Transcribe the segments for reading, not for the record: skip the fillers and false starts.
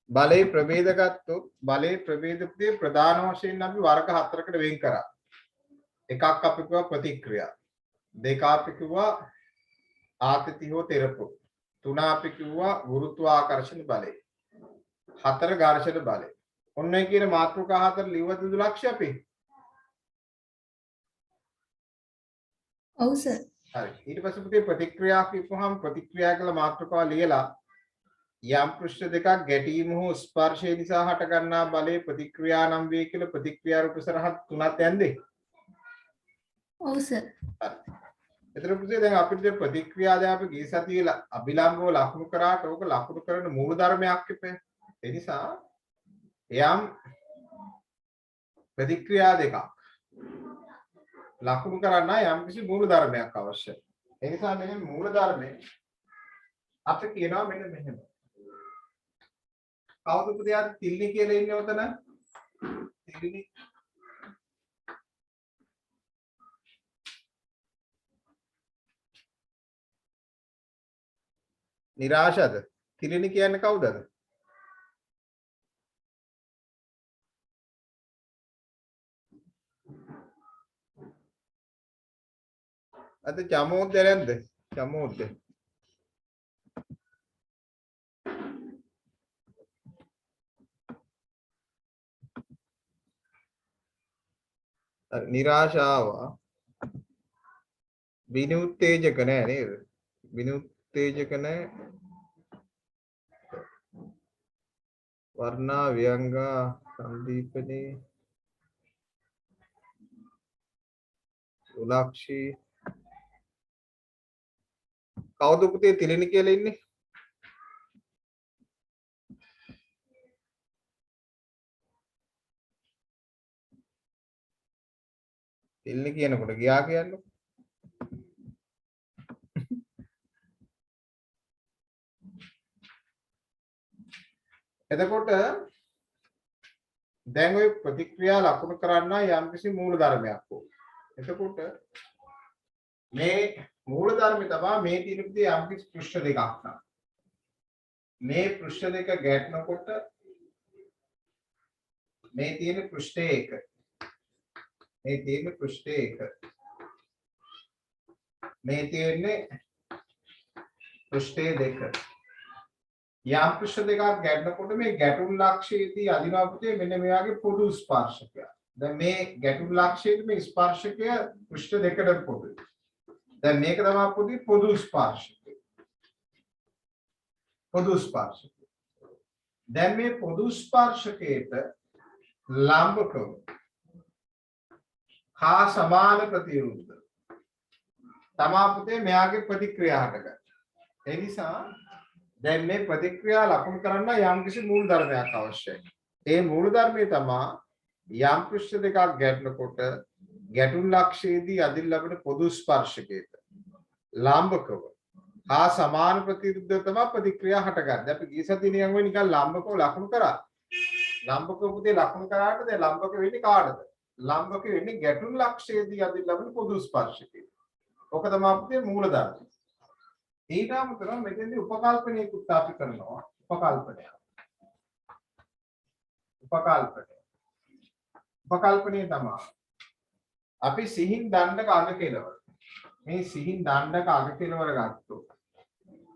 බලේ ප්‍රභේද ගත්තොත් බලේ ප්‍රභේදයේ ප්‍රධාන වශයෙන් අපි වර්ග හතරකට වෙන් කරා. එකක් අපි කිව්වා ප්‍රතික්‍රියා. දෙක අපි කිව්වා ආතති හෝ තෙරපු. තුන අපි කිව්වා ගුරුත්වාකර්ෂණ බලය. හතර ඝර්ෂණ බලය. ඔන්න ඒ කියන මාතෘකා හතර ලිව්වද දුලක්ෂය අපි? ඔව් සර්. හරි. ඊට පස්සේ පුතේ ප්‍රතික්‍රියා කියපුවාම ප්‍රතික්‍රියා කළ මාතෘකාව ලියලා යම් පෘෂ්ඨ දෙකක් ගැටීම හෝ ස්පර්ශය නිසා හට ගන්නා බලයේ ප්‍රතික්‍රියා නම් වේ කියලා ප්‍රතික්‍රියා රූප සරහත් තුනක් යන්නේ. ඔව් සර්. හරි. එතන පුතේ දැන් අපිට ප්‍රතික්‍රියා දැන් අපි ගිය සතියේ අභිලම්බව ලකුණු කරාට ඕක ලකුණු කරන මූල ධර්මයක් ඉපේ. ඒ නිසා යම් ප්‍රතික්‍රියා දෙකක් ලකුණු කරන්න යම් කිසි මූල ධර්මයක් අවශ්‍යයි. ඒ නිසා මෙන්න මූල ධර්මය අපි කියනවා මෙන්න මෙහෙම. කවුද පුතේ ආ තිල්නි කියලා ඉන්නේ ඔතන? තිල්නි නිරාශද? තිලිනි කියන්නේ කවුද? අද චමෝද්ද නැද්ද? චමෝද්ද. නිරාශාව විනුත්තේජක නෑ නේද? විනුත්තේජක නෑ. වර්ණා ව්‍යංගා සංදීපනේ උලක්ෂී කවුද පුතේ තිලිනි කියලා ඉන්නේ? තිලිනි කියනකොට ගියා කියන්නේ. එතකොට දැන් ওই ප්‍රතික්‍රියා ලකුණු කරන්න යම්කිසි මූල ධර්මයක් ඕන. එතකොට මේ මූල ධර්මය තමයි මේ තියෙන විදිහේ යම්කිසි පෘෂ්ඨ දෙකක් නම්. මේ පෘෂ්ඨ දෙක ගැටෙනකොට මේ තියෙන පෘෂ්ඨය එක. මේ තියෙන පෘෂ්ඨය එක. මේ තියෙන්නේ පෘෂ්ඨය දෙක. යම් පෘෂ්ඨ දෙකක් ගැටෙනකොට මේ ගැටුම් ලක්ෂයේදී අදිනවා පුතේ මෙන්න මේ වගේ පොදු ස්පර්ශකයක්. දැන් මේ ගැටුම් ලක්ෂයේදී මේ ස්පර්ශකය පෘෂ්ඨ දෙකට පොදුයි. දැන් මේක තමයි පුතේ පොදු ස්පර්ශකය. පොදු ස්පර්ශකය. දැන් මේ පොදු ස්පර්ශකයට ලම්බකව හා සමාන ප්‍රතිවිරුද්ධ තමා පුතේ මෙයාගේ ප්‍රතික්‍රියා හටගන්න. ඒ නිසා දැන් මේ ප්‍රතික්‍රියා ලකුණු කරන්න යම්කිසි මූල ධර්මයක් අවශ්‍යයි. ඒ මූල ධර්මයේ තමයි යම් පෘෂ්ඨ දෙකක් ගැටෙනකොට ගැටුම් ලක්ෂයේදී අදින් ලැබෙන පොදු ස්පර්ශකයට ලම්බකව හා සමාන ප්‍රතිවිරුද්ධ තමයි ප්‍රතික්‍රියා හටගන්නේ. අපි ගිය සතියේ නිකන් වෙයි නිකන් ලම්බකව ලකුණු කරා. ලම්බකව පුතේ ලකුණු කරාට දැන් ලම්බක වෙන්නේ කාටද? ලම්බක වෙන්නේ ගැටුම් ලක්ෂයේදී අදින් ලැබෙන පොදු ස්පර්ශකයට. ඔක තමයි පුතේ මූල ධර්මය. ඊට අමතරව මෙතෙන්දී උපකල්පනයකුත් අපි කරනවා. උපකල්පනය. උපකල්පනය තමයි අපි සිහින් දණ්ඩක අග කෙලවර. මේ සිහින් දණ්ඩක අග කෙලවර ගත්තොත්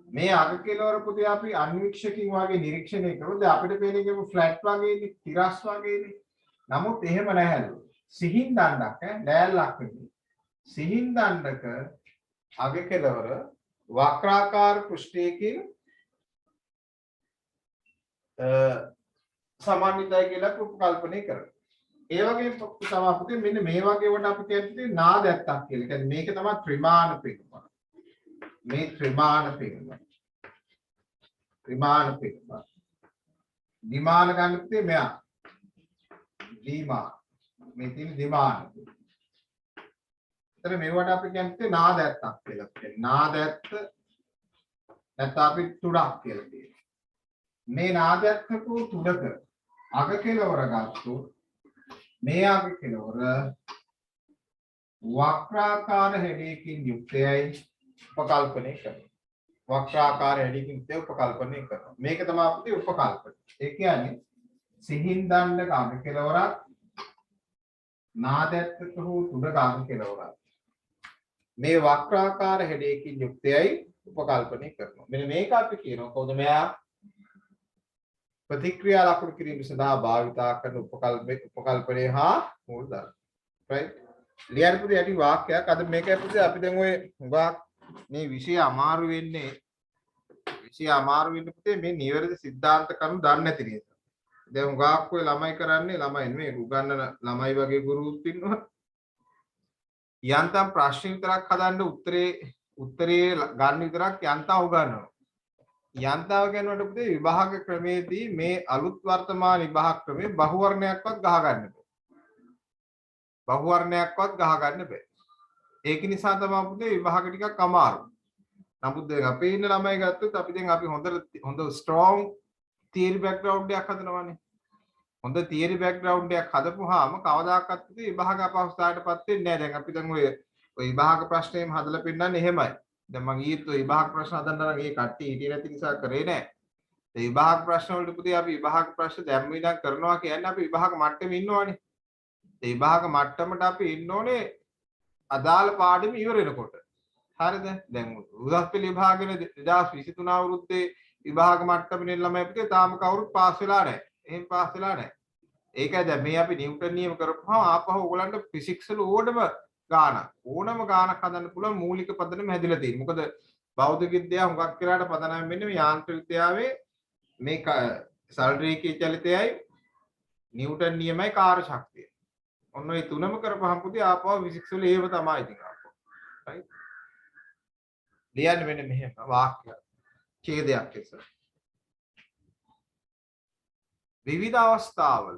මේ අග කෙලවර පුතේ අපි අන්වීක්ෂකින් වගේ නිරීක්ෂණය කරොත් අපිට පේන්නේ ෆ්ලැට් වගේනේ, තිරස් වගේනේ. නමුත් එහෙම නැහැලු. සිහින් දණ්ඩක නෑල්ලක් නෙමෙයි. සිහින් දණ්ඩක අග කෙලවර වක්‍රාකාර පෘෂ්ඨයකින් සමන්විතයි කියලා උපකල්පනය කරනවා. ඒ වගේම තමයි පුතේ මෙන්න මේ වගේ වට අපි කියන්නේ නාදැත්තක් කියලා. කියන්නේ මේක තමයි ත්‍රිමාන පිටුම. මේ ත්‍රිමාන පිටුම. ත්‍රිමාන පිටුම. විමාන ගන්න පුතේ මෙයා. විමාන. මේ තියෙන විමාන. එතන මේවට අපි කියන්නේ නාදැත්තක් කියලා. කියන්නේ නාදැත්ත නැත්නම් අපි තුඩක් කියලා කියනවා. මේ නාදැත්තක තුඩක අග කෙලවර ගත්තොත් මේ අග කෙලවර වක්‍රාකාර හැඩයකින් යුක්තයි. උපකල්පනය කරනවා වක්‍රාකාර හැඩයකින් යුක්තව උපකල්පනය කරනවා මේක තමයි අපිට උපකල්පන ඒ කියන්නේ සිහින් දණ්ඩක අග කෙලවරක් නාදැත්තක හෝ තුඩක අග කෙලවරක් මේ වක්‍රාකාර හැඩයකින් යුක්තයයි උපකල්පනය කරනවා මෙන්න මේක අපි කියනවා කොහොමද මෙයා ප්‍රතික්‍රියා ලකුණු කිරීම සඳහා භාවිතා කරන උපකල්පනය හා මූලධර්ම right ලියන්න පුතේ යටි වාක්‍යයක් අද මේකයි පුතේ අපි දැන් ඔය හුඟක් මේ විෂය අමාරු වෙන්නේ පුතේ මේ නිවැරදි સિદ્ધාන්ත කරුණු දන්නේ නැති නිසා දැන් හුඟක් ඔය ළමයි කරන්නේ ළමයි නෙමෙයි උගන්නන ළමයි වගේ ගුරුතුත් ඉන්නවා යන්තම් ප්‍රශ්න විතරක් හදන්න උත්තරේ ගන්න විතරක් යන්තම් උගන්වනවා යන්තාව කියනකොට පුතේ විභාග ක්‍රමයේදී මේ අලුත් වර්තමාන විභාග ක්‍රමේ බහුවර්ණයක්වත් ගහ ගන්න බෑ. ඒක නිසා තමයි පුතේ විභාග ටිකක් අමාරු. නමුත් දැන් අපේ ඉන්න ළමයි ගත්තොත් අපි හොඳ ස්ට්‍රෝං තියරි බෑග්ග්‍රවුන්ඩ් එකක් හදනවානේ. හොඳ තියරි බෑග්ග්‍රවුන්ඩ් එකක් හදපුවාම කවදාකවත් පුතේ විභාග අපහසුතාවයටපත් වෙන්නේ නැහැ. දැන් අපි දැන් ඔය විභාග ප්‍රශ්නේම හදලා පෙන්නන්නේ එහෙමයි. දැන් මම ඊත් ඔය විභාග ප්‍රශ්න හදන්න නම් ඒ කට්ටිය හිටියේ නැති නිසා කරේ නැහැ. ඒ විභාග ප්‍රශ්න වලට පුතේ අපි විභාග ප්‍රශ්න දැම්ම ඉඳන් කරනවා කියන්නේ අපි විභාග මට්ටමේ ඉන්නවනේ. ඒ විභාග මට්ටමට අපි ඉන්න ඕනේ අදාළ පාඩම ඉවර වෙනකොට. හරිද? දැන් උසස් පෙළ විභාගෙන 2023 අවුරුද්දේ විභාග මට්ටමේ ළමයි පුතේ තාම කවුරුත් පාස් වෙලා නැහැ. එහෙම පාස් වෙලා නැහැ. ඒකයි දැන් මේ අපි නිව්ටන් නියම කරපුවාම ආපහු ඔයගලන්ට ෆිසික්ස් වල ඕනම ගානක් හදන්න පුළුවන් මූලික පදනම හැදිලා තියෙනවා. මොකද භෞතික විද්‍යාව හුඟක් වෙලාට පදනම් වෙන්නේ මේ යාන්ත්‍රික විද්‍යාවේ මේ සරල රේඛීය චලිතයයි නිව්ටන් නියමයි කාර්ය ශක්තිය. ඔන්න ඔය තුනම කරපහම පුතේ ආපහු ෆිසික්ස් වල ඒව තමයි ඉතින් ආපහු. right? ලියන්න මෙන්න මෙහෙම වාක්‍ය ඡේදයක් ඉස්සර. විවිධ අවස්ථාවල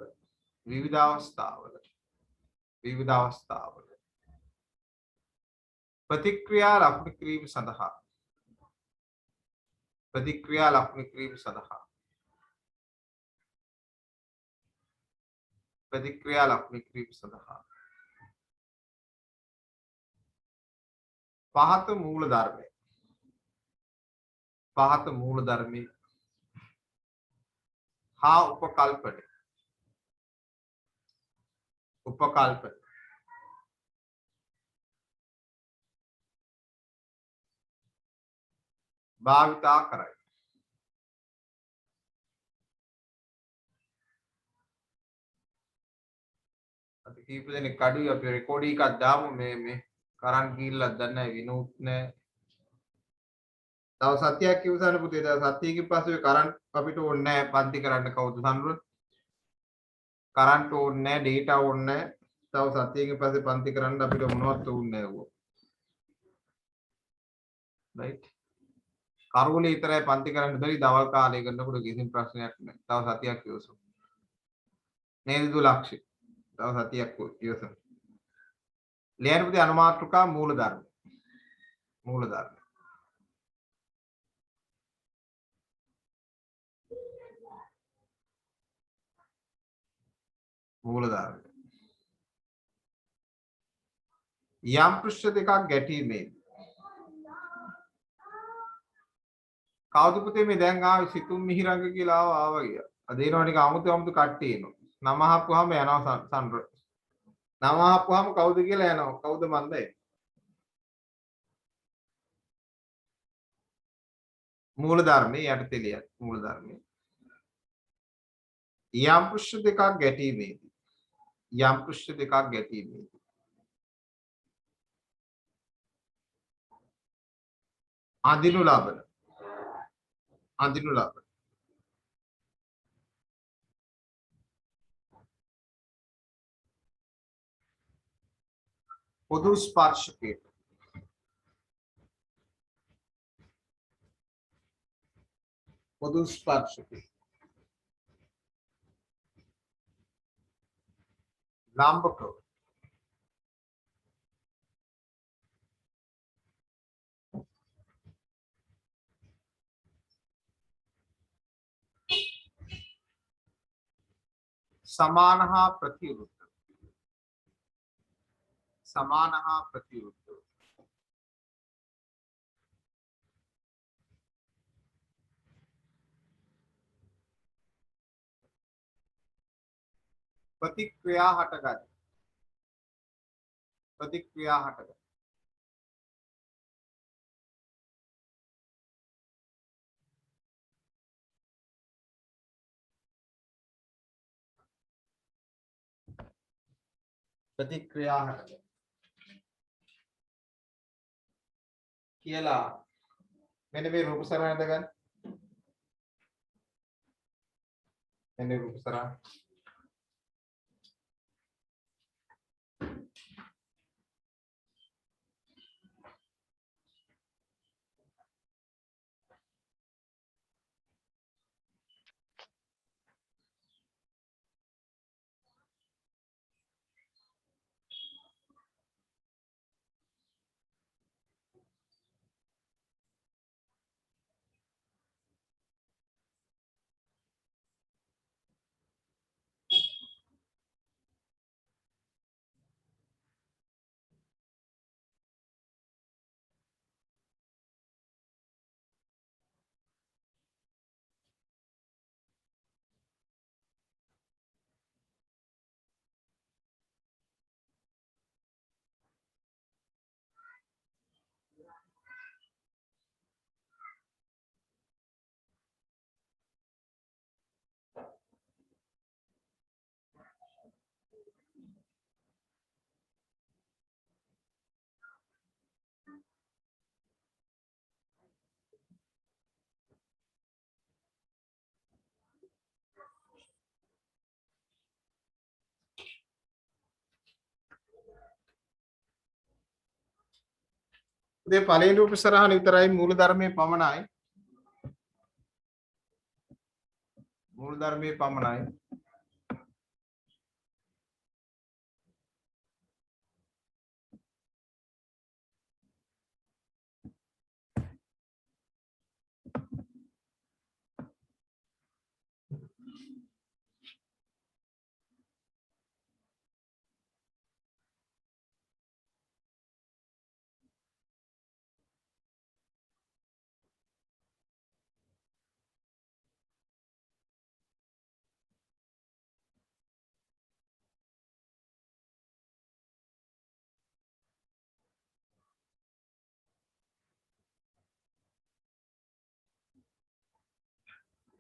ප්‍රතික්‍රියා ලකුණු කිරීම සඳහා පහත මූල ධර්මයේ හා උපකල්පන භාවිතා කරයි. අපි කීප දෙනෙක් කඩුවේ අපි රෙකෝඩින් එකක් දාමු මේ කරන් ගිහිල්ලා දන්නේ නැහැ විනෝත් නැහැ. තව සතියක් ඉවසන්න පුතේ. තව සතියකින් පස්සේ කරන්ට් අපිට ඕනේ නැහැ පන්ති කරන්න කවුද සම්රුත්. කරන්ට් ඕනේ නැහැ, ඩේටා ඕනේ නැහැ. තව සතියකින් පස්සේ පන්ති කරන්න අපිට මොනවත් ඕනේ නැහැ. right? කරුණේ විතරයි පන්ති කරන්න බැරි දවල් කාලේ කරනකොට කිසිම ප්‍රශ්නයක් නැහැ. තව සතියක් ඉවසමු. නේද දුලක්ෂි? තව සතියක් ඉවසමු. ලියන්න පුතේ අනුමාත්‍රිකා මූලධර්ම. යම් පෘෂ්ඨ දෙකක් ගැටීමේදී කවුද පුතේ මේ දැන් ආවේ සිතුම් මිහිරංග කියලා ආවා ගියා. අද එනවා නිකන් අමුතු කට්ටිය එනවා. නම අහපුවාම යනවා සම්ර. නම අහපුවාම කවුද කියලා යනවා. කවුද මන්ද ඒ? මූල ධර්මයේ යටතේ ලියන්න. මූල ධර්මයේ යම් පෘෂ්ඨ දෙකක් ගැටීමේදී අඳිනු ලබන පොදු ස්පර්ශකයට ලම්බක සමාන හා ප්‍රතිවිරුද්ධ प्रतिक्रिया हटगत प्रतिक्रिया हटगत प्रतिक्रिया हटगत කියලා මෙන්න මේ රූප සරහන ගන්න මෙන්න රූප සරහන උදේ පළවෙනි රූප සරහන විතරයි මූල ධර්මයේ පමණයි මූල ධර්මයේ පමණයි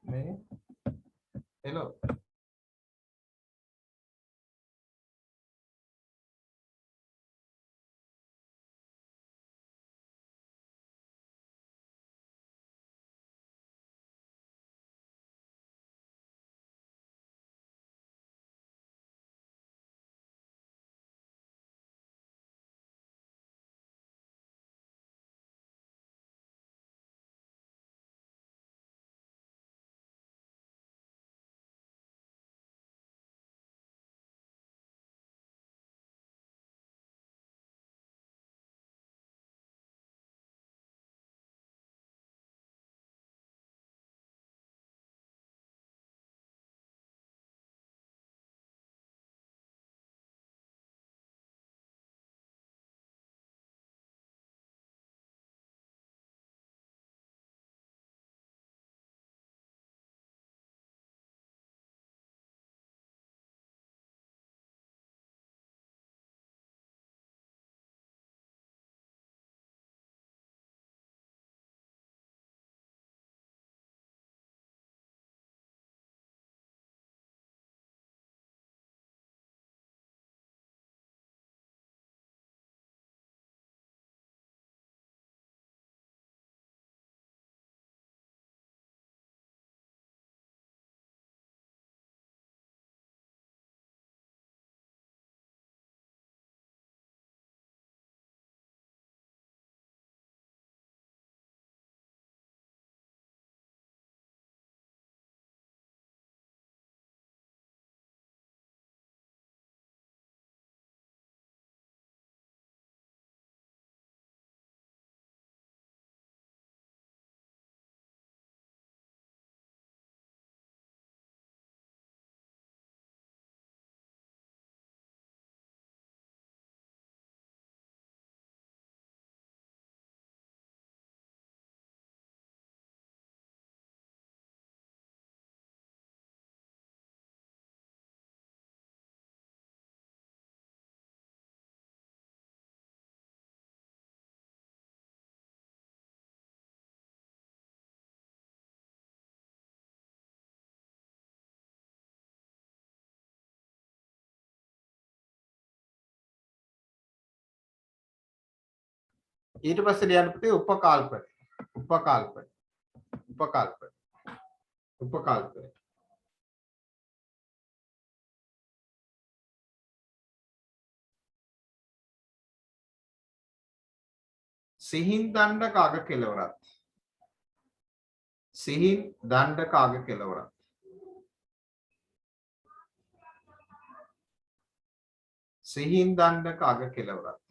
මේ hello ඊට පස්සේ ලියන්න පුතේ උපකල්පන. උපකල්පන. උපකල්පන. උපකල්පන. සිහින් දණ්ඩක අග කෙලවරත්. සිහින් දණ්ඩක අග කෙලවරත්. සිහින් දණ්ඩක අග කෙලවරත්.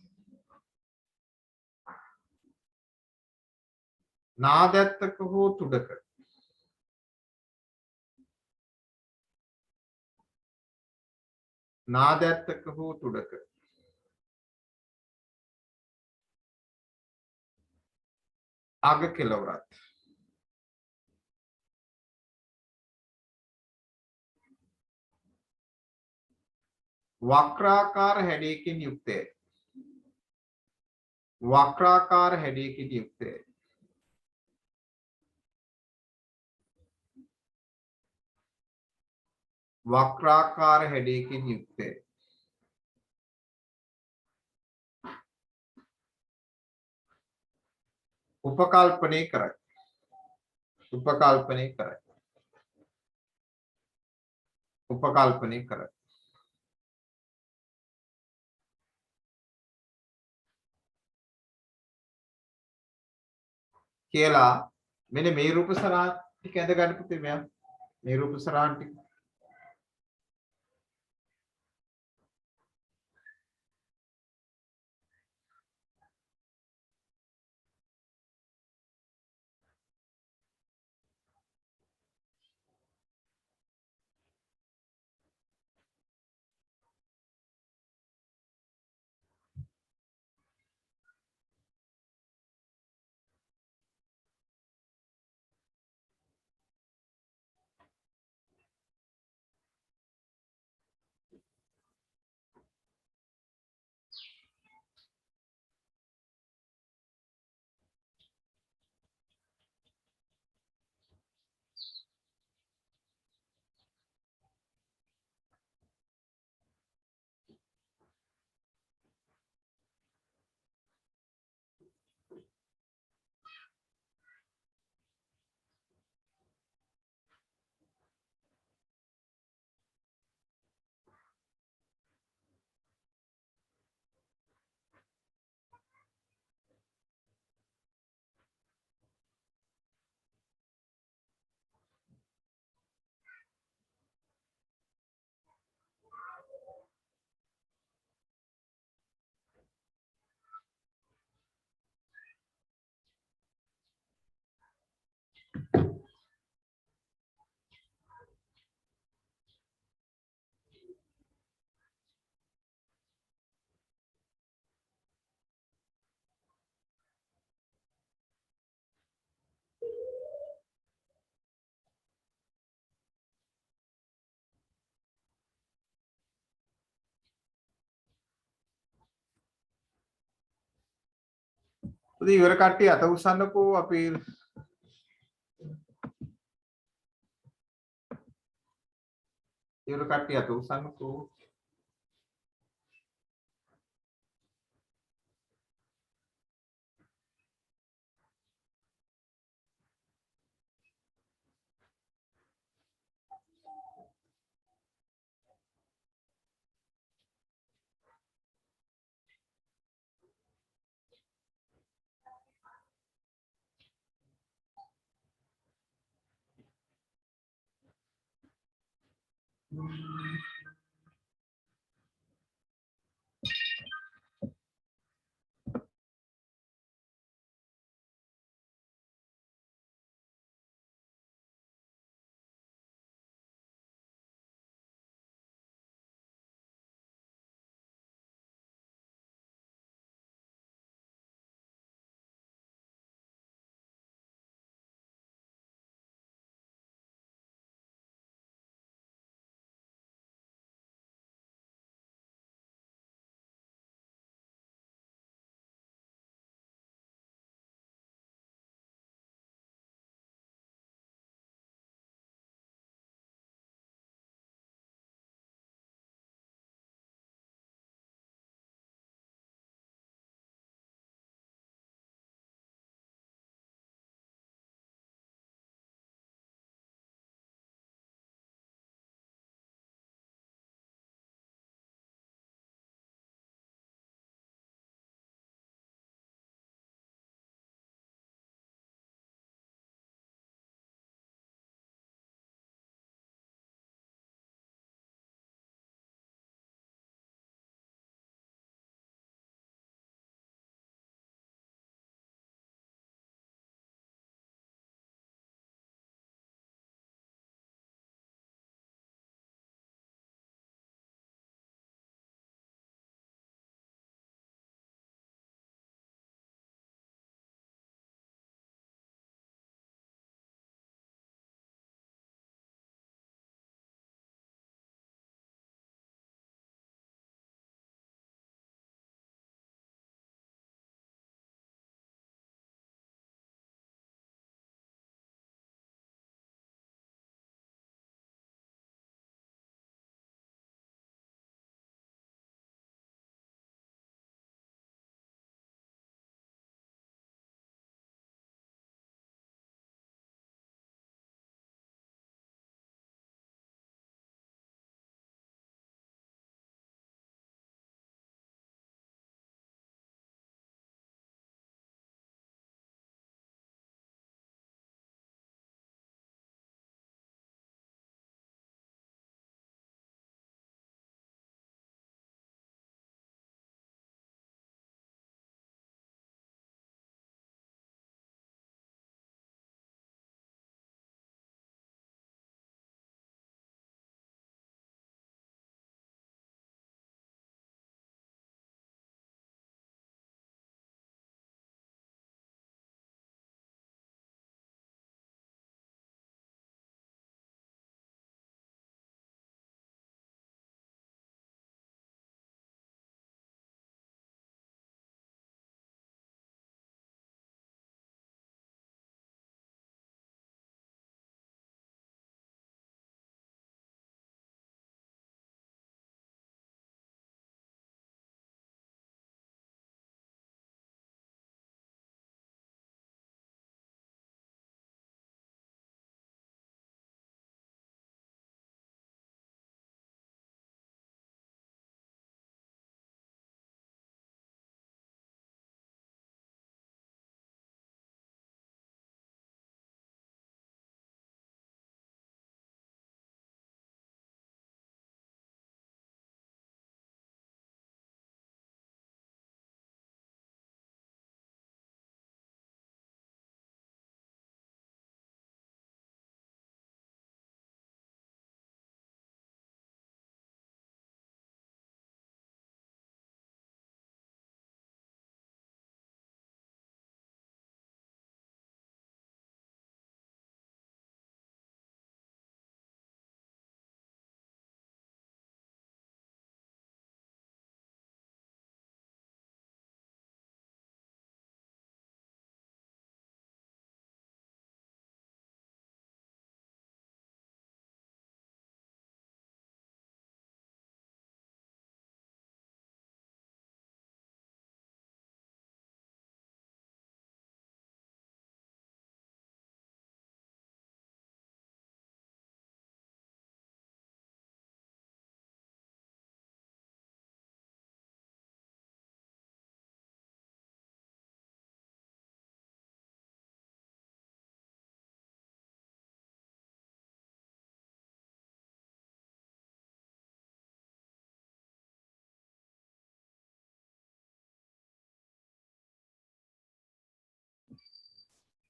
නාදැත්තක හෝ තුඩක. නාදැත්තක හෝ තුඩක. අග කෙලවරත්. වක්‍රාකාර හැඩයකින් යුක්තය. වක්‍රාකාර හැඩයකින් යුක්තය. වක්‍රාකාර හැඩයකින් යුක්තය. උපකල්පනය කරයි. උපකල්පනය කරයි. උපකල්පනය කරයි. කියලා මෙන්න මේ රූප සරහන් ටික ඇඳ ගන්න පුතේ මෙයා. මේ රූප සරහන් ටික පුතේ ඉවර කට්ටිය අත උස්සන්නකෝ අපි ඉවර කට්ටිය අත උස්සන්නකෝ.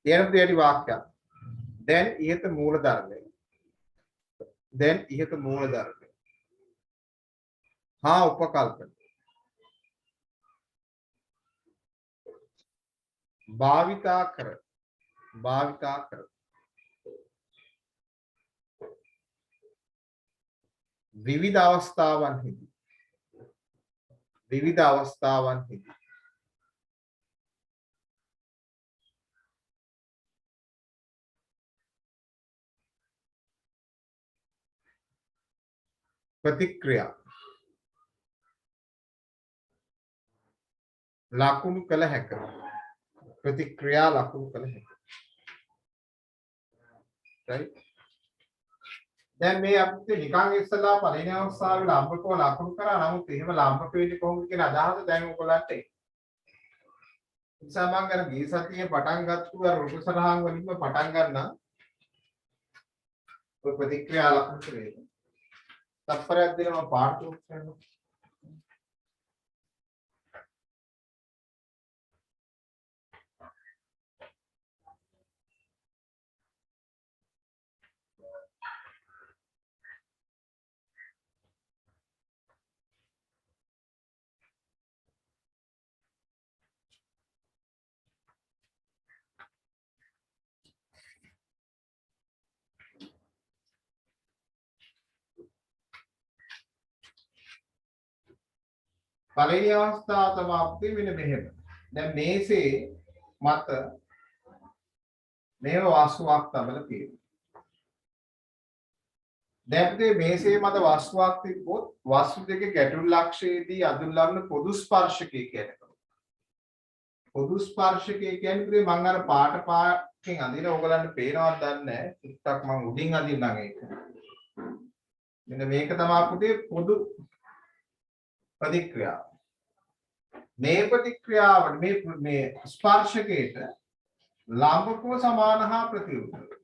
කියන ප්‍රතියටි වාක්‍යයක්. දැන් ඉහත මූල ධර්මය. දැන් ඉහත මූල ධර්මය. හා උපකල්පන. භාවිතා කර. භාවිතා කර. විවිධ අවස්ථාවන්හිදී. විවිධ අවස්ථාවන්හිදී. ප්‍රතික්‍රියා ලකුණු කළ හැක. ප්‍රතික්‍රියා ලකුණු කළ හැක. right? දැන් මේ අපිට නිකන් ඉස්සලා පළවෙනි අවස්ථාවේ ලම්බකව ලකුණු කරා. නමුත් එහෙම ලම්බක වෙන්නේ කොහොමද කියන අදහස දැන් ඔයගොල්ලන්ට එයි. නිසා මම අර ගිය සතියේ පටන් ගත්තු අර උපසරහන් වලින්ම පටන් ගන්නම්. ඔය ප්‍රතික්‍රියා ලකුණු කරේ. තත්පරයක් දෙනවා පාඩු කරනවා. පළවෙනි අවස්ථාව තමයි අපේ මෙන්න මෙහෙම. දැන් මේසේ මත මේව වස්තුවක් තබලා තියෙනවා. දැන් අපේ මේසේ මත වස්තුවක් තිබ්බොත් වස්තු දෙකේ ගැටුම් ලක්ෂයේදී අඳුල්ලන්න පොදු ස්පර්ශකය කියන්නේ. පොදු ස්පර්ශකය කියන්නේ මම අර පාටකින් අඳින ඕගලන්ට පේනවද දන්නේ නැහැ. ටිකක් මම උඩින් අඳින්නම් ඒක. මෙන්න මේක තමයි අපේ පොදු ප්‍රතික්‍රියාව. මේ ප්‍රතික්‍රියාවට මේ ස්පර්ශකයට ලම්බකව සමාන හා ප්‍රතිඋත්තර.